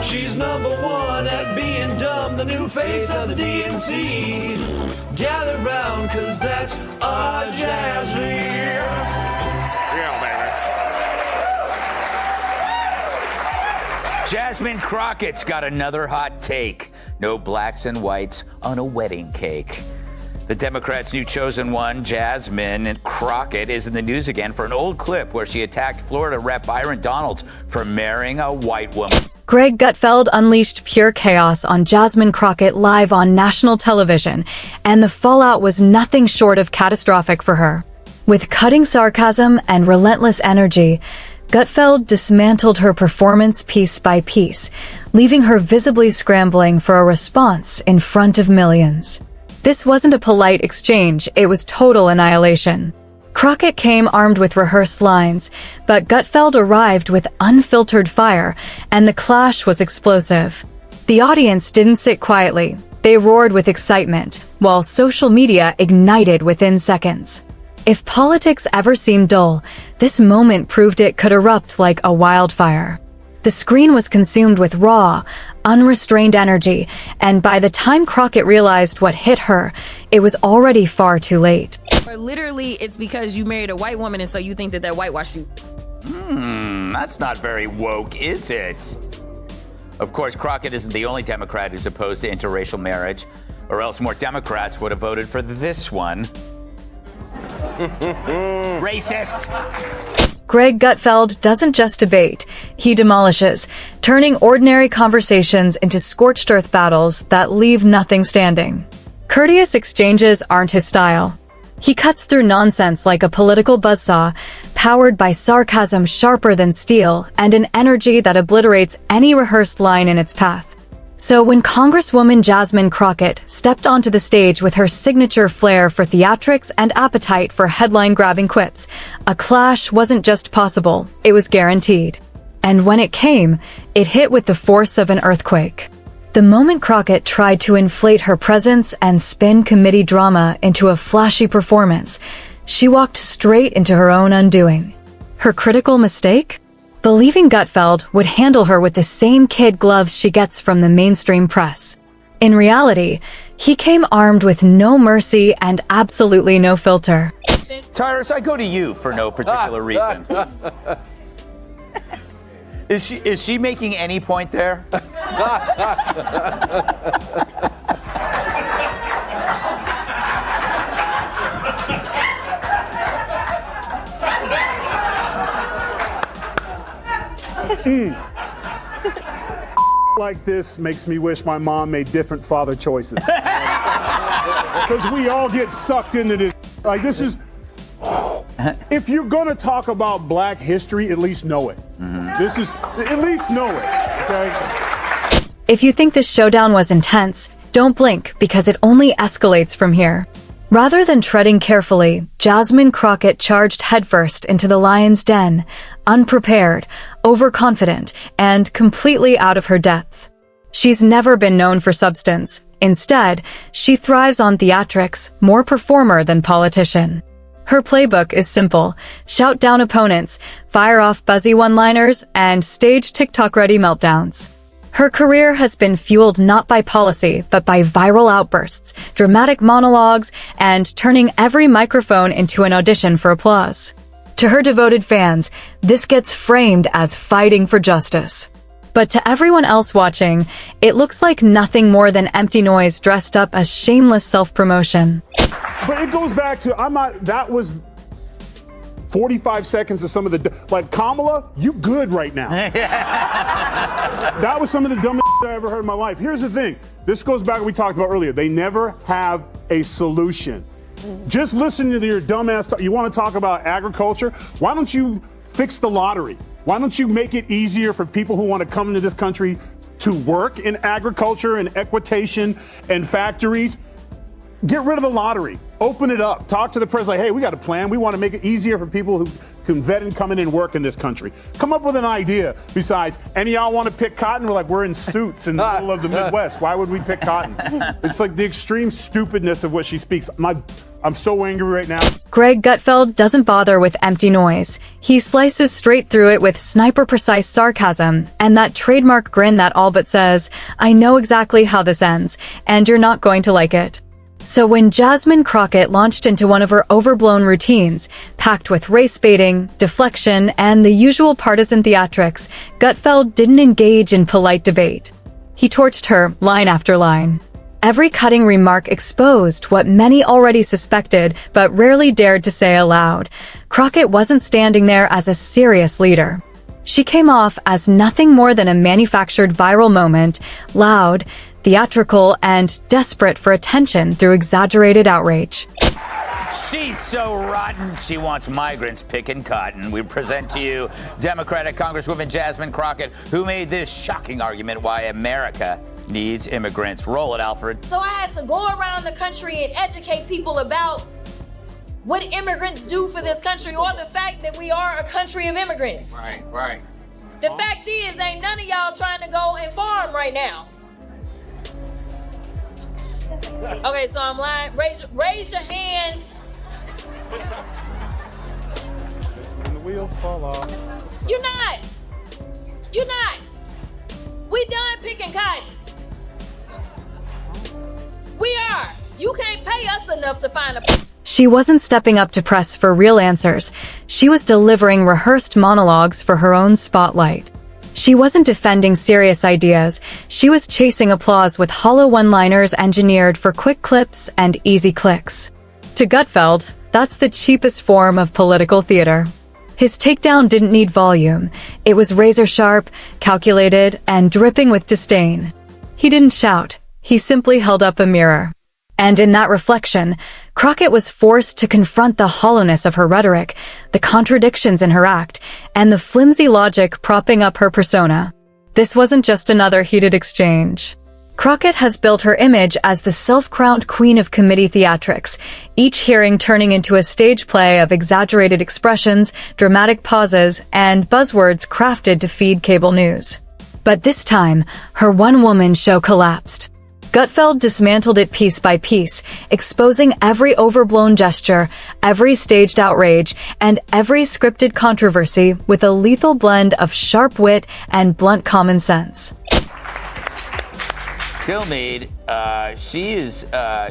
She's number one at being dumb, the new face of the DNC. Gather round, cause that's our Jazzy. Yeah, baby. Jasmine Crockett's got another hot take. No blacks and whites on a wedding cake. The Democrats' new chosen one, Jasmine Crockett, is in the news again for an old clip where she attacked Florida Rep. Byron Donalds for marrying a white woman. Greg Gutfeld unleashed pure chaos on Jasmine Crockett live on national television, and the fallout was nothing short of catastrophic for her. With cutting sarcasm and relentless energy, Gutfeld dismantled her performance piece by piece, leaving her visibly scrambling for a response in front of millions. This wasn't a polite exchange, it was total annihilation. Crockett came armed with rehearsed lines, but Gutfeld arrived with unfiltered fire, and the clash was explosive. The audience didn't sit quietly. They roared with excitement, while social media ignited within seconds. If politics ever seemed dull, this moment proved it could erupt like a wildfire. The screen was consumed with raw, unrestrained energy, and by the time Crockett realized what hit her, it was already far too late. Or literally, it's because you married a white woman and so you think that whitewashed you. That's not very woke, is it? Of course, Crockett isn't the only Democrat who's opposed to interracial marriage, or else more Democrats would have voted for this one. Racist! Greg Gutfeld doesn't just debate, he demolishes, turning ordinary conversations into scorched earth battles that leave nothing standing. Courteous exchanges aren't his style. He cuts through nonsense like a political buzzsaw, powered by sarcasm sharper than steel and an energy that obliterates any rehearsed line in its path. So when Congresswoman Jasmine Crockett stepped onto the stage with her signature flair for theatrics and appetite for headline-grabbing quips, a clash wasn't just possible, it was guaranteed. And when it came, it hit with the force of an earthquake. The moment Crockett tried to inflate her presence and spin committee drama into a flashy performance, she walked straight into her own undoing. Her critical mistake? Believing Gutfeld would handle her with the same kid gloves she gets from the mainstream press. In reality, he came armed with no mercy and absolutely no filter. Tyrus, I go to you for no particular reason. Is she making any point there? Like this makes me wish my mom made different father choices. Because we all get sucked into this. Like, this is... If you're going to talk about black history, at least know it. This is... At least know it, okay? If you think this showdown was intense, don't blink because it only escalates from here. Rather than treading carefully, Jasmine Crockett charged headfirst into the lion's den, unprepared, overconfident, and completely out of her depth. She's never been known for substance. Instead, she thrives on theatrics, more performer than politician. Her playbook is simple: shout down opponents, fire off buzzy one-liners, and stage TikTok-ready meltdowns. Her career has been fueled not by policy, but by viral outbursts, dramatic monologues, and turning every microphone into an audition for applause. To her devoted fans, this gets framed as fighting for justice. But to everyone else watching, it looks like nothing more than empty noise dressed up as shameless self-promotion. But it goes back to, that was 45 seconds of some of the, like, Kamala, you good right now. That was some of the dumbest I ever heard in my life. Here's the thing. This goes back to what we talked about earlier. They never have a solution. Just listen to your dumbass talk. You want to talk about agriculture? Why don't you fix the lottery? Why don't you make it easier for people who want to come into this country to work in agriculture and equitation and factories? Get rid of the lottery. Open it up. Talk to the president. Like, hey, we got a plan. We want to make it easier for people who can then come in and work in this country. Come up with an idea besides, any of y'all want to pick cotton? We're like, we're in suits in the middle of the Midwest. Why would we pick cotton? It's like the extreme stupidness of what she speaks. I'm so angry right now. Greg Gutfeld doesn't bother with empty noise. He slices straight through it with sniper-precise sarcasm and that trademark grin that all but says, I know exactly how this ends, and you're not going to like it. So when Jasmine Crockett launched into one of her overblown routines, packed with race baiting, deflection, and the usual partisan theatrics, Gutfeld didn't engage in polite debate. He torched her line after line. Every cutting remark exposed what many already suspected but rarely dared to say aloud. Crockett wasn't standing there as a serious leader. She came off as nothing more than a manufactured viral moment, loud, theatrical, and desperate for attention through exaggerated outrage. She's so rotten, she wants migrants picking cotton. We present to you Democratic Congresswoman Jasmine Crockett, who made this shocking argument why America needs immigrants. Roll it, Alfred. So I had to go around the country and educate people about what immigrants do for this country, or the fact that we are a country of immigrants. Right. The fact is, ain't none of y'all trying to go and farm right now. Okay, so I'm lying. Raise your hands. When the wheels fall off. You're not. We done picking cotton. We are. You can't pay us enough to find a... She wasn't stepping up to press for real answers. She was delivering rehearsed monologues for her own spotlight. She wasn't defending serious ideas. She was chasing applause with hollow one-liners engineered for quick clips and easy clicks. To Gutfeld, that's the cheapest form of political theater. His takedown didn't need volume. It was razor-sharp, calculated, and dripping with disdain. He didn't shout. He simply held up a mirror. And in that reflection, Crockett was forced to confront the hollowness of her rhetoric, the contradictions in her act, and the flimsy logic propping up her persona. This wasn't just another heated exchange. Crockett has built her image as the self-crowned queen of committee theatrics, each hearing turning into a stage play of exaggerated expressions, dramatic pauses, and buzzwords crafted to feed cable news. But this time, her one-woman show collapsed. Gutfeld dismantled it piece by piece, exposing every overblown gesture, every staged outrage, and every scripted controversy with a lethal blend of sharp wit and blunt common sense. Kilmeade,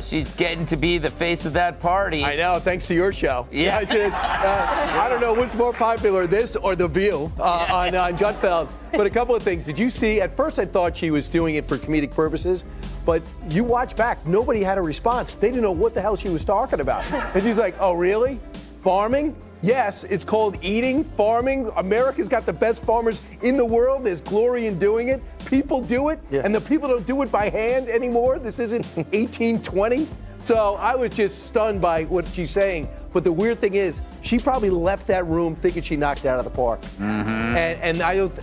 she's getting to be the face of that party. I know, thanks to your show. Yeah. I don't know what's more popular, this or The View on Gutfeld. But a couple of things. Did you see, at first I thought she was doing it for comedic purposes, but you watch back, nobody had a response. They didn't know what the hell she was talking about. And she's like, oh, really? Farming? Yes, it's called eating, farming. America's got the best farmers in the world. There's glory in doing it. People do it, and the people don't do it by hand anymore. This isn't 1820. So I was just stunned by what she's saying. But the weird thing is, she probably left that room thinking she knocked it out of the park. Mm-hmm.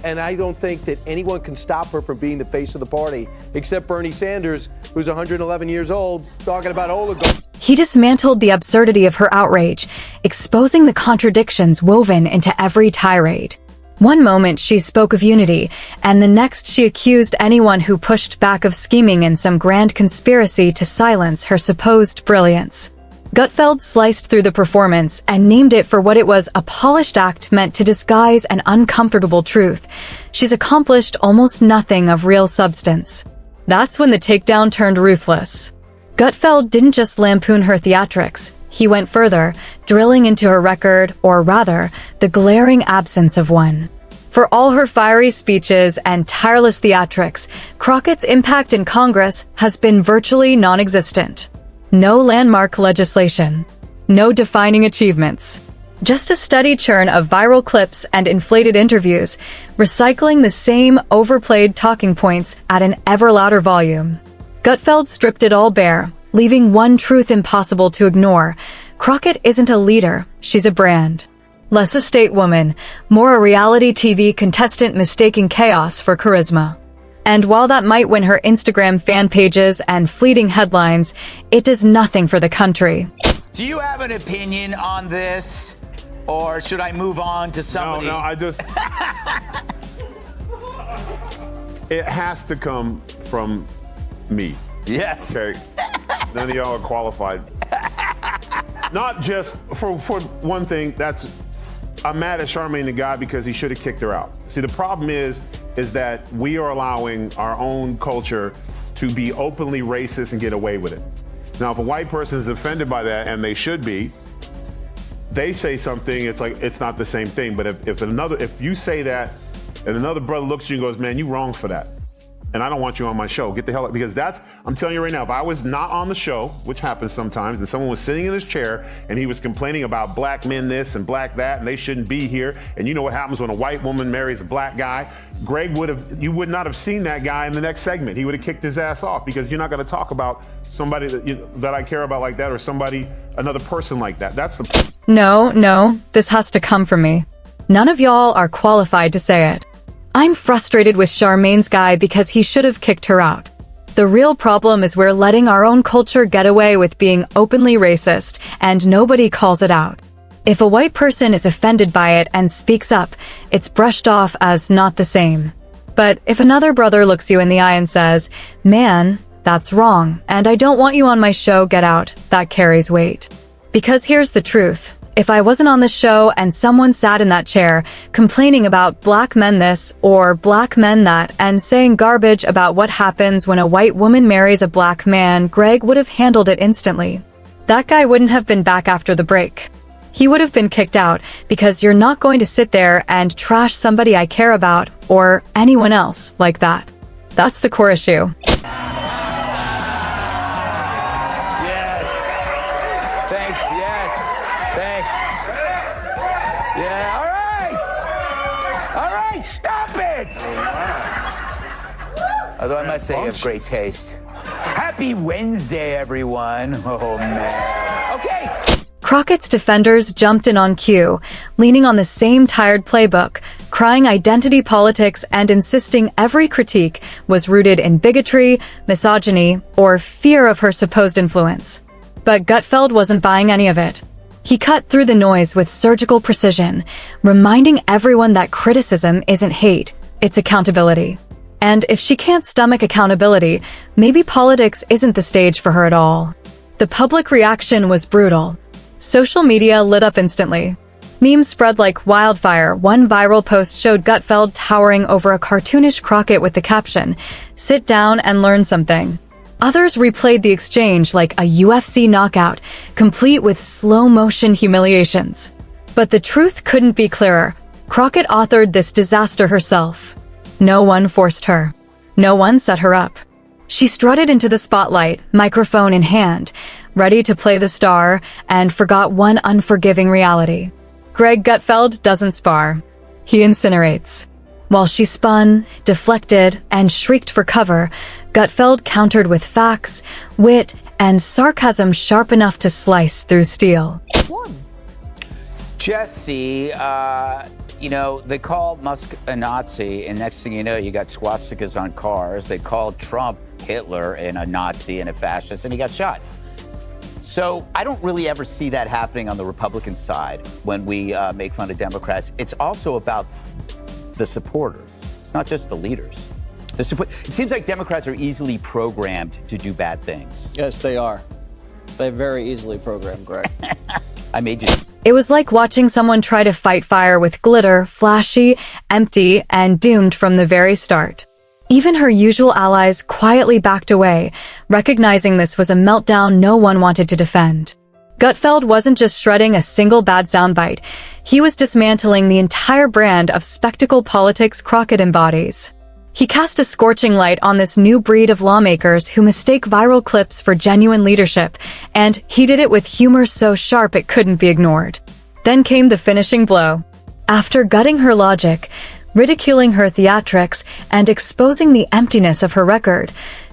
And I don't think that anyone can stop her from being the face of the party, except Bernie Sanders, who's 111 years old, talking about oligarchs. He dismantled the absurdity of her outrage, exposing the contradictions woven into every tirade. One moment she spoke of unity, and the next she accused anyone who pushed back of scheming in some grand conspiracy to silence her supposed brilliance. Gutfeld sliced through the performance and named it for what it was, a polished act meant to disguise an uncomfortable truth. She's accomplished almost nothing of real substance. That's when the takedown turned ruthless. Gutfeld didn't just lampoon her theatrics. He went further, drilling into her record, or rather, the glaring absence of one. For all her fiery speeches and tireless theatrics, Crockett's impact in Congress has been virtually non-existent. No landmark legislation. No defining achievements. Just a steady churn of viral clips and inflated interviews, recycling the same overplayed talking points at an ever louder volume. Gutfeld stripped it all bare, leaving one truth impossible to ignore. Crockett isn't a leader, she's a brand. Less a stateswoman, more a reality TV contestant mistaking chaos for charisma. And while that might win her Instagram fan pages and fleeting headlines, it does nothing for the country. Do you have an opinion on this? Or should I move on to somebody? No, I just. It has to come from me. Yes. Okay. None of y'all are qualified. Not just for one thing. I'm mad at Charmaine the guy because he should have kicked her out. See, the problem is that we are allowing our own culture to be openly racist and get away with it. Now, if a white person is offended by that, and they should be, they say something, it's like it's not the same thing. But if you say that, and another brother looks at you and goes, "Man, you wrong for that, and I don't want you on my show. Get the hell out." Because I'm telling you right now, if I was not on the show, which happens sometimes, and someone was sitting in his chair and he was complaining about black men this and black that, and they shouldn't be here, and you know what happens when a white woman marries a black guy, you would not have seen that guy in the next segment. He would have kicked his ass off, because you're not going to talk about somebody that I care about like that, or another person like that. That's the. No, this has to come from me. None of y'all are qualified to say it. I'm frustrated with Charmaine's guy because he should have kicked her out. The real problem is we're letting our own culture get away with being openly racist, and nobody calls it out. If a white person is offended by it and speaks up, it's brushed off as not the same. But if another brother looks you in the eye and says, "Man, that's wrong, and I don't want you on my show, get out," that carries weight. Because here's the truth. If I wasn't on the show and someone sat in that chair complaining about black men this or black men that and saying garbage about what happens when a white woman marries a black man, Greg would have handled it instantly. That guy wouldn't have been back after the break. He would have been kicked out, because you're not going to sit there and trash somebody I care about or anyone else like that. That's the core issue. Although I must say you have great taste. Happy Wednesday, everyone. Oh, man. Okay. Crockett's defenders jumped in on cue, leaning on the same tired playbook, crying identity politics and insisting every critique was rooted in bigotry, misogyny, or fear of her supposed influence. But Gutfeld wasn't buying any of it. He cut through the noise with surgical precision, reminding everyone that criticism isn't hate, it's accountability. And if she can't stomach accountability, maybe politics isn't the stage for her at all. The public reaction was brutal. Social media lit up instantly. Memes spread like wildfire. One viral post showed Gutfeld towering over a cartoonish Crockett with the caption, "Sit down and learn something." Others replayed the exchange like a UFC knockout, complete with slow-motion humiliations. But the truth couldn't be clearer. Crockett authored this disaster herself. No one forced her. No one set her up. She strutted into the spotlight, microphone in hand, ready to play the star, and forgot one unforgiving reality. Greg Gutfeld doesn't spar. He incinerates. While she spun, deflected, and shrieked for cover, Gutfeld countered with facts, wit, and sarcasm sharp enough to slice through steel. Jesse, they called Musk a Nazi, and next thing you know, you got swastikas on cars. They called Trump Hitler and a Nazi and a fascist, and he got shot. So I don't really ever see that happening on the Republican side when we make fun of Democrats. It's also about the supporters. It's not just the leaders. It seems like Democrats are easily programmed to do bad things. Yes, they are. They're very easily programmed, Greg. I made you. It was like watching someone try to fight fire with glitter, flashy, empty, and doomed from the very start. Even her usual allies quietly backed away, recognizing this was a meltdown no one wanted to defend. Gutfeld wasn't just shredding a single bad soundbite. He was dismantling the entire brand of spectacle politics Crockett embodies. He cast a scorching light on this new breed of lawmakers who mistake viral clips for genuine leadership, and he did it with humor so sharp it couldn't be ignored. Then came the finishing blow. After gutting her logic, ridiculing her theatrics, and exposing the emptiness of her record,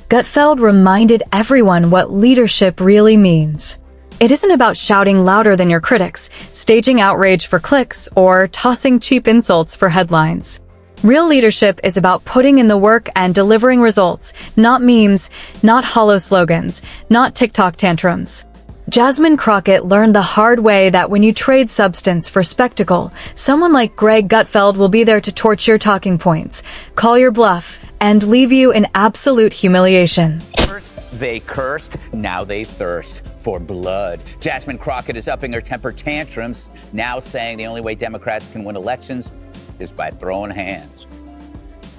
Gutfeld reminded everyone what leadership really means. It isn't about shouting louder than your critics, staging outrage for clicks, or tossing cheap insults for headlines. Real leadership is about putting in the work and delivering results, not memes, not hollow slogans, not TikTok tantrums. Jasmine Crockett learned the hard way that when you trade substance for spectacle, someone like Greg Gutfeld will be there to torch your talking points, call your bluff, and leave you in absolute humiliation. First they cursed, now they thirst for blood. Jasmine Crockett is upping her temper tantrums, now saying the only way Democrats can win elections is by throwing hands.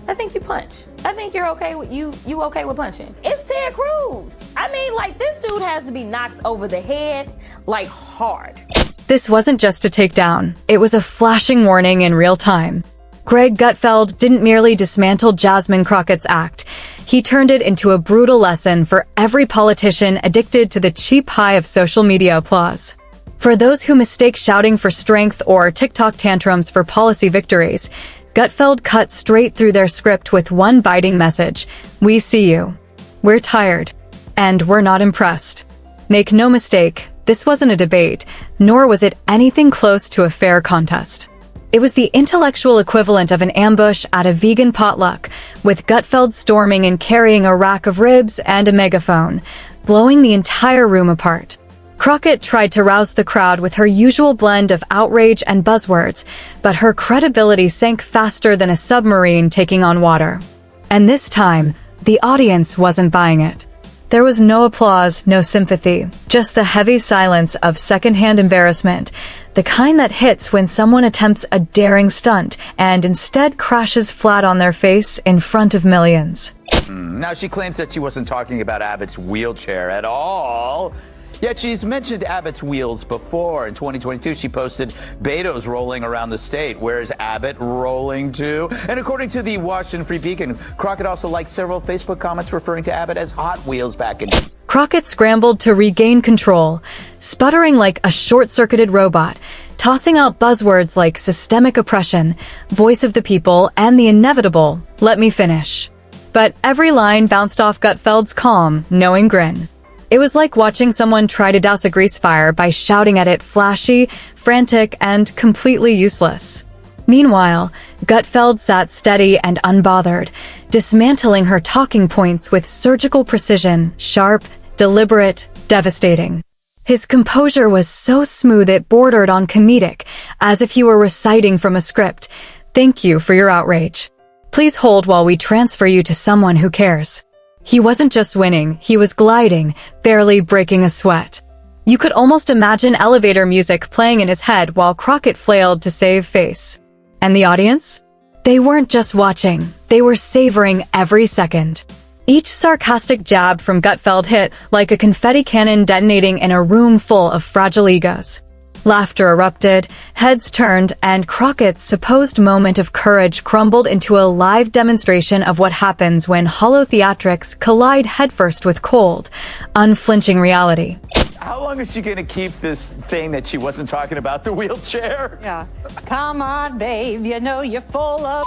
I think you punch. I think you're okay with you okay with punching. It's Ted Cruz. I mean, like, this dude has to be knocked over the head, like, hard. This wasn't just a takedown. It was a flashing warning in real time. Greg Gutfeld didn't merely dismantle Jasmine Crockett's act. He turned it into a brutal lesson for every politician addicted to the cheap high of social media applause. For those who mistake shouting for strength or TikTok tantrums for policy victories, Gutfeld cut straight through their script with one biting message: we see you. We're tired. And we're not impressed. Make no mistake, this wasn't a debate, nor was it anything close to a fair contest. It was the intellectual equivalent of an ambush at a vegan potluck, with Gutfeld storming and carrying a rack of ribs and a megaphone, blowing the entire room apart. Crockett tried to rouse the crowd with her usual blend of outrage and buzzwords, but her credibility sank faster than a submarine taking on water. And this time, the audience wasn't buying it. There was no applause, no sympathy, just the heavy silence of secondhand embarrassment, the kind that hits when someone attempts a daring stunt and instead crashes flat on their face in front of millions. Now, she claims that she wasn't talking about Abbott's wheelchair at all. Yet she's mentioned Abbott's wheels before. In 2022, she posted Beto's rolling around the state. Where's Abbott rolling to? And according to the Washington Free Beacon, Crockett also liked several Facebook comments referring to Abbott as Hot Wheels back in... Crockett scrambled to regain control, sputtering like a short-circuited robot, tossing out buzzwords like systemic oppression, voice of the people, and the inevitable, let me finish. But every line bounced off Gutfeld's calm, knowing grin. It was like watching someone try to douse a grease fire by shouting at it flashy, frantic, and completely useless. Meanwhile, Gutfeld sat steady and unbothered, dismantling her talking points with surgical precision, sharp, deliberate, devastating. His composure was so smooth it bordered on comedic, as if he were reciting from a script. Thank you for your outrage. Please hold while we transfer you to someone who cares. He wasn't just winning, he was gliding, barely breaking a sweat. You could almost imagine elevator music playing in his head while Crockett flailed to save face. And the audience? They weren't just watching, they were savoring every second. Each sarcastic jab from Gutfeld hit like a confetti cannon detonating in a room full of fragile egos. Laughter erupted, heads turned, and Crockett's supposed moment of courage crumbled into a live demonstration of what happens when hollow theatrics collide headfirst with cold, unflinching reality. How long is she going to keep this thing that she wasn't talking about, the wheelchair? Yeah. Come on, babe, you know you're full of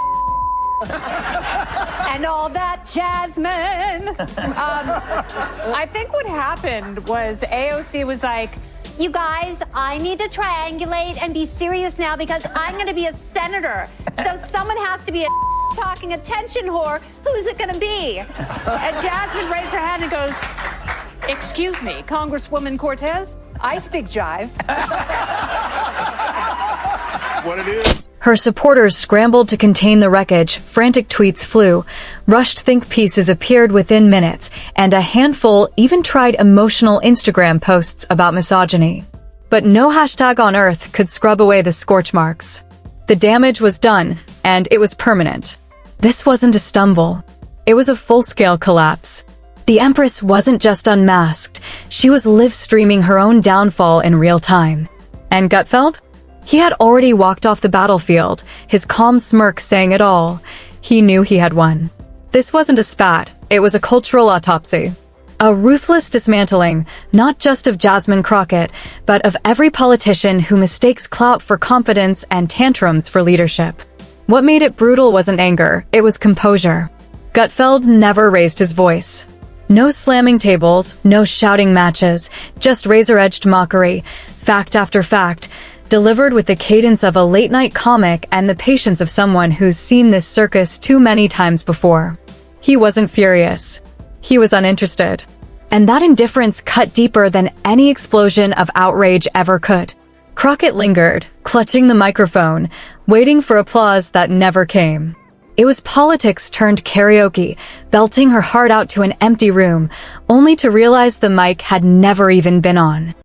and all that, Jasmine. I think what happened was AOC was like, you guys, I need to triangulate and be serious now because I'm going to be a senator. So someone has to be a talking attention whore. Who's it going to be? And Jasmine raised her hand and goes, excuse me, Congresswoman Cortez, I speak jive. What it is. Her supporters scrambled to contain the wreckage, frantic tweets flew, rushed think pieces appeared within minutes, and a handful even tried emotional Instagram posts about misogyny. But no hashtag on earth could scrub away the scorch marks. The damage was done, and it was permanent. This wasn't a stumble. It was a full-scale collapse. The Empress wasn't just unmasked, she was live-streaming her own downfall in real time. And Gutfeld? He had already walked off the battlefield, his calm smirk saying it all. He knew he had won. This wasn't a spat, it was a cultural autopsy. A ruthless dismantling, not just of Jasmine Crockett, but of every politician who mistakes clout for competence and tantrums for leadership. What made it brutal wasn't anger, it was composure. Gutfeld never raised his voice. No slamming tables, no shouting matches, just razor-edged mockery, fact after fact, delivered with the cadence of a late-night comic and the patience of someone who's seen this circus too many times before. He wasn't furious. He was uninterested. And that indifference cut deeper than any explosion of outrage ever could. Crockett lingered, clutching the microphone, waiting for applause that never came. It was politics turned karaoke, belting her heart out to an empty room, only to realize the mic had never even been on.